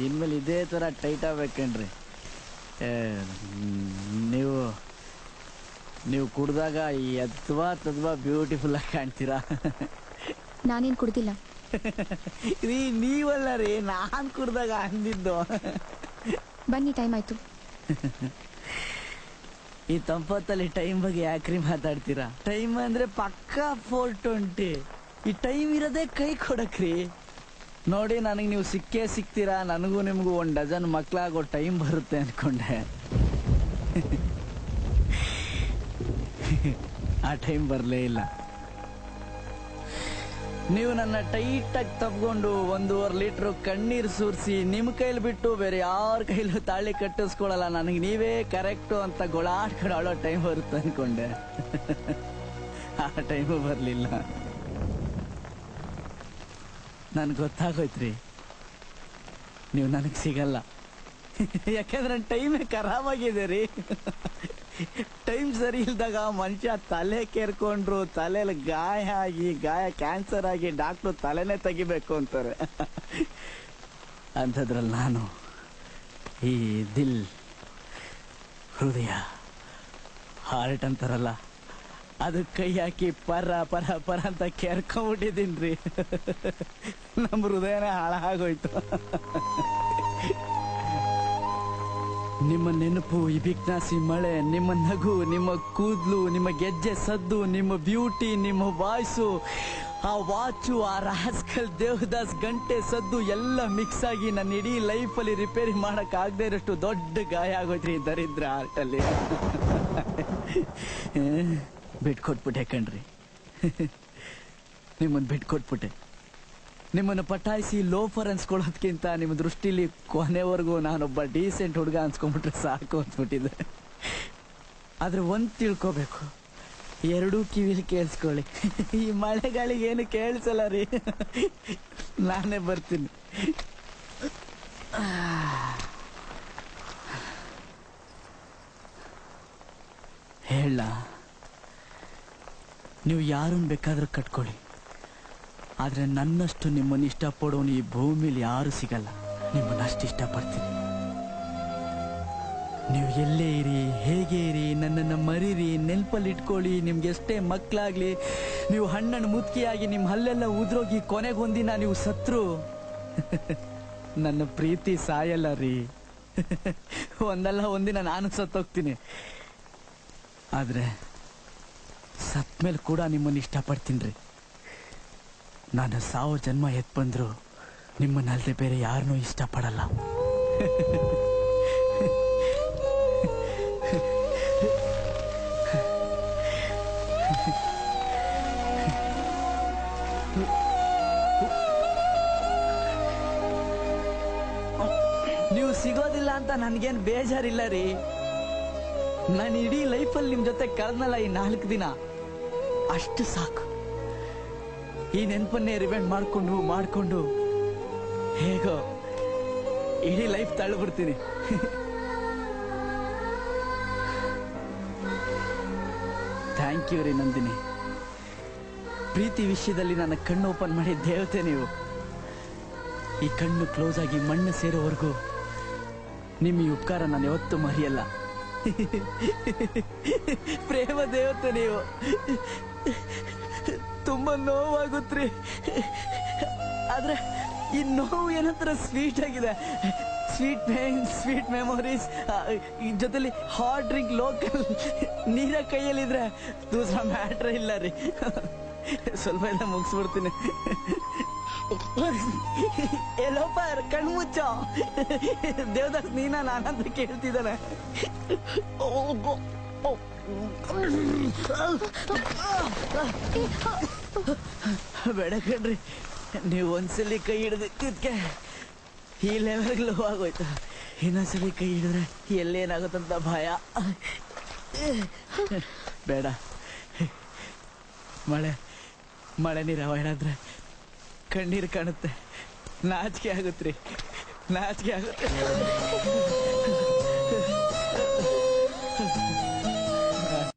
ಇನ್ಮೇಲೆ ಇದೇ ಥರ ಟೈಟ್ ಆಗ್ಬೇಕೇನ್ರಿ. ನೀವು ನೀವು ಕುಡ್ದಾಗ ತದ್ವಾ ಬ್ಯೂಟಿಫುಲ್ ಆಗಿ ಕಾಣ್ತೀರಾ. ನಾನೇನು ಕುಡ್ದಿಲ್ಲ ರೀ. ನೀವಲ್ಲ ರೀ, ನಾನು ಕುಡ್ದಾಗ ಅಂದಿದ್ದು. ಬನ್ನಿ, ಟೈಮ್ ಆಯ್ತು. ಈ ತಂಪತ್ತಲ್ಲಿ ಟೈಮ್ ಬಗ್ಗೆ ಯಾಕ್ರಿ ಮಾತಾಡ್ತೀರಾ? ಟೈಮ್ ಅಂದ್ರೆ ಪಕ್ಕಾ 4:20. ಈ ಟೈಮ್ ಇರೋದೇ ಕೈ ಕೊಡಕ್ರಿ. ನೋಡಿ, ನನಗೆ ನೀವು ಸಿಗ್ತೀರಾ. ನನಗೂ ನಿಮಗೂ 1 ಡಜನ್ ಮಕ್ಕಳಾಗೋ ಟೈಮ್ ಬರುತ್ತೆ ಅನ್ಕೊಂಡೆ. ಆ ಟೈಮ್ ಬರಲೇ ಇಲ್ಲ. ನೀವು ನನ್ನ ಟೈಟಾಗಿ ತಪ್ಕೊಂಡು 1.5 ಲೀಟ್ರ್ ಕಣ್ಣೀರು ಸುರಿಸಿ ನಿಮ್ಮ ಕೈಲಿ ಬಿಟ್ಟು ಬೇರೆ ಯಾರ ಕೈಲೂ ತಾಳಿ ಕಟ್ಟಿಸ್ಕೊಳಲ್ಲ. ನನಗೆ ನೀವೇ ಕರೆಕ್ಟು ಅಂತ ಗೊಳಾಡ್ಕೊಂಡು ಆಡೋ ಟೈಮ್ ಬರುತ್ತೆ ಅನ್ಕೊಂಡೆ. ಆ ಟೈಮು ಬರಲಿಲ್ಲ. ನನ್ಗೆ ಗೊತ್ತಾಗೋಯ್ತ್ರಿ, ನೀವು ನನಗೆ ಸಿಗಲ್ಲ. ಯಾಕಂದ್ರೆ ನನ್ನ ಟೈಮೇ ಖರಾಬಾಗಿದೆ ರೀ. ಟೈಮ್ ಸರಿ ಇಲ್ದಾಗ ಮನುಷ್ಯ ತಲೆ ಕೇರ್ಕೊಂಡ್ರು, ತಲೆಯಲ್ಲಿ ಗಾಯ ಕ್ಯಾನ್ಸರ್ ಆಗಿ ಡಾಕ್ಟ್ರು ತಲೆನೇ ತೆಗಿಬೇಕು ಅಂತಾರೆ. ಅಂಥದ್ರಲ್ಲಿ ನಾನು ಈ ಹೃದಯ ಹಾರ್ಟ್ ಅಂತಾರಲ್ಲ, ಅದು ಕೈ ಹಾಕಿ ಪರ ಪರ ಪರ ಅಂತ ಕೇರ್ಕೊಂಡ್ಬಿಟ್ಟಿದ್ದೀನ್ರಿ. ನಮ್ಮ ಹೃದಯನೇ ಹಾಳಾಗೋಯ್ತು. ನಿಮ್ಮ ನೆನಪು, ಈ ಬಿಕ್ನಾಸಿ ಮಳೆ, ನಿಮ್ಮ ನಗು, ನಿಮ್ಮ ಕೂದಲು, ನಿಮ್ಮ ಗೆಜ್ಜೆ ಸದ್ದು, ನಿಮ್ಮ ಬ್ಯೂಟಿ, ನಿಮ್ಮ ವಾಯ್ಸು, ಆ ವಾಚು, ಆ ರಾಸ್ಕಲ್ ದೇವದಾಸ್ ಗಂಟೆ ಸದ್ದು ಎಲ್ಲ ಮಿಕ್ಸ್ ಆಗಿ ನನ್ನ ಇಡೀ ಲೈಫಲ್ಲಿ ರಿಪೇರಿ ಮಾಡಕ್ ಆಗದೆ ಇರೋಷ್ಟು ದೊಡ್ಡ ಗಾಯ ಆಗೋಯ್ತ್ರಿ ದರಿದ್ರ ಆರ್ಟಲ್ಲಿ. ಬಿಟ್ಕೊಟ್ಬಿಟ್ಟೆ ಕಣ್ರಿ. ನಿಮ್ಮನ್ನು ಬಿಟ್ಕೊಟ್ಬಿಟ್ಟೆ. ನಿಮ್ಮನ್ನು ಪಟಾಯಿಸಿ ಲೋಫರ್ ಅನ್ಸ್ಕೊಳ್ಳೋದ್ಕಿಂತ ನಿಮ್ಮ ದೃಷ್ಟಿಲಿ ಕೊನೆವರೆಗೂ ನಾನೊಬ್ಬ ಡೀಸೆಂಟ್ ಹುಡುಗ ಅನ್ಸ್ಕೊಂಡ್ಬಿಟ್ರೆ ಸಾಕು ಅನ್ಸ್ಬಿಟ್ಟಿದೆ. ಆದ್ರೆ ಒಂದ್ ತಿಳ್ಕೋಬೇಕು, 2 ಕಿವಿಲಿ ಕೇಳಿಸ್ಕೊಳ್ಳಿ. ಈ ಮಳೆಗಾಳಿಗೆ ಏನು ಕೇಳಿಸಲ್ಲ ರೀ. ನಾನೇ ಬರ್ತೀನಿ. ಹೇಳ, ನೀವು ಯಾರನ್ನ ಬೇಕಾದ್ರೂ ಕಟ್ಕೊಳ್ಳಿ, ಆದ್ರೆ ನನ್ನಷ್ಟು ನಿಮ್ಮನ್ನು ಇಷ್ಟಪಡೋನು ಈ ಭೂಮಿಲಿ ಯಾರು ಸಿಗಲ್ಲ. ನಿಮ್ಮನ್ನು ಅಷ್ಟು ಇಷ್ಟಪಡ್ತೀನಿ. ನೀವು ಎಲ್ಲೇ ಇರಿ, ಹೇಗೆ ಇರಿ, ನನ್ನನ್ನು ಮರೀರಿ, ನೆನಪಲ್ಲಿ ಇಟ್ಕೊಳ್ಳಿ. ನಿಮ್ಗೆ ಎಷ್ಟೇ ಮಕ್ಕಳಾಗ್ಲಿ, ನೀವು ಹಣ್ಣನ್ನು ಮುತ್ಕಿಯಾಗಿ ನಿಮ್ಮ ಹಲ್ಲೆಲ್ಲ ಉದ್ರೋಗಿ ಕೊನೆಗೊಂದಿನ ನೀವು ಸತ್ರು ನನ್ನ ಪ್ರೀತಿ ಸಾಯಲ್ಲ ರೀ. ಒಂದಲ್ಲ ಒಂದಿನ ನಾನು ಸತ್ತೋಗ್ತೀನಿ. ಆದ್ರೆ ಸತ್ಮೇಲೆ ಕೂಡ ನಿಮ್ಮನ್ನು ಇಷ್ಟಪಡ್ತೀನಿ ರೀ. ನಾನು 1000 ಜನ್ಮ ಎತ್ ಬಂದ್ರು ನಿಮ್ಮನ್ನಲ್ದೆ ಬೇರೆ ಯಾರನ್ನೂ ಇಷ್ಟಪಡಲ್ಲ. ನೀವು ಸಿಗೋದಿಲ್ಲ ಅಂತ ನನ್ಗೇನ್ ಬೇಜಾರಿಲ್ಲ ರೀ. ನಾನು ಇಡೀ ಲೈಫಲ್ಲಿ ನಿಮ್ ಜೊತೆ ಕಳೆದ್ನಲ್ಲ ಈ 4 ದಿನ, ಅಷ್ಟು ಸಾಕು. ಈ ನೆನಪನ್ನೇ ರಿವೆಂಡ್ ಮಾಡ್ಕೊಂಡು ಹೇಗೋ ಇಡೀ ಲೈಫ್ ತಳ್ಳಿಬಿಡ್ತೀನಿ. ಥ್ಯಾಂಕ್ ಯು ರೀ ನಂದಿನಿ. ಪ್ರೀತಿ ವಿಷಯದಲ್ಲಿ ನನ್ನ ಕಣ್ಣು ಓಪನ್ ಮಾಡಿ ದೇವತೆ ನೀವು. ಈ ಕಣ್ಣು ಕ್ಲೋಸ್ ಆಗಿ ಮಣ್ಣು ಸೇರೋವರೆಗೂ ನಿಮ್ಮ ಈ ಉಪಕಾರ ನಾನು ಯಾವತ್ತೂ ಮರೆಯಲ್ಲ. ಪ್ರೇಮ ದೇವತೆ ನೀವು. ತುಂಬಾ ನೋವಾಗುತ್ತ್ರಿ, ಆದ್ರೆ ಈ ನೋವು ಏನಂತರ ಸ್ವೀಟ್ ಆಗಿದೆ. ಸ್ವೀಟ್ ಪೇನ್, ಸ್ವೀಟ್ ಮೆಮೊರೀಸ್, ಜೊತೆಲಿ ಹಾಟ್ ಡ್ರಿಂಕ್, ಲೋಕಲ್ ನೀರ ಕೈಯಲ್ಲಿದ್ರೆ ದೂಸರ ಮ್ಯಾಟ್ರ್ ಇಲ್ಲ ರೀ. ಸ್ವಲ್ಪ ಎಲ್ಲ ಮುಗಿಸ್ಬಿಡ್ತೀನಿ. ಎಲ್ಲೋಪರ್ ಕಣ್ಮುಚ್ಚ. ದೇವದಾಸ್ ನೀನ ನಾನಂತ ಕೇಳ್ತಿದ್ದಾನೆ. ಬೇಡ ಕಣ್ರಿ, ನೀವು ಒಂದ್ಸಲಿ ಕೈ ಹಿಡಿದಿದ್ದಕ್ಕೆ ಈ ಲೆವೆಲ್ಗೆ ಲೋ ಆಗೋಯ್ತು. ಇನ್ನೊಂದ್ಸಲಿ ಕೈ ಹಿಡಿದ್ರೆ ಎಲ್ಲೇನಾಗುತ್ತಂತ ಭಯ. ಬೇಡ. ಮಳೆ ನೀರು ಅವಾಯ್ಡ್ ಆದ್ರೆ ಕಣ್ಣೀರು ಕಾಣುತ್ತೆ. ನಾಚಿಕೆ ಆಗುತ್ತೆ.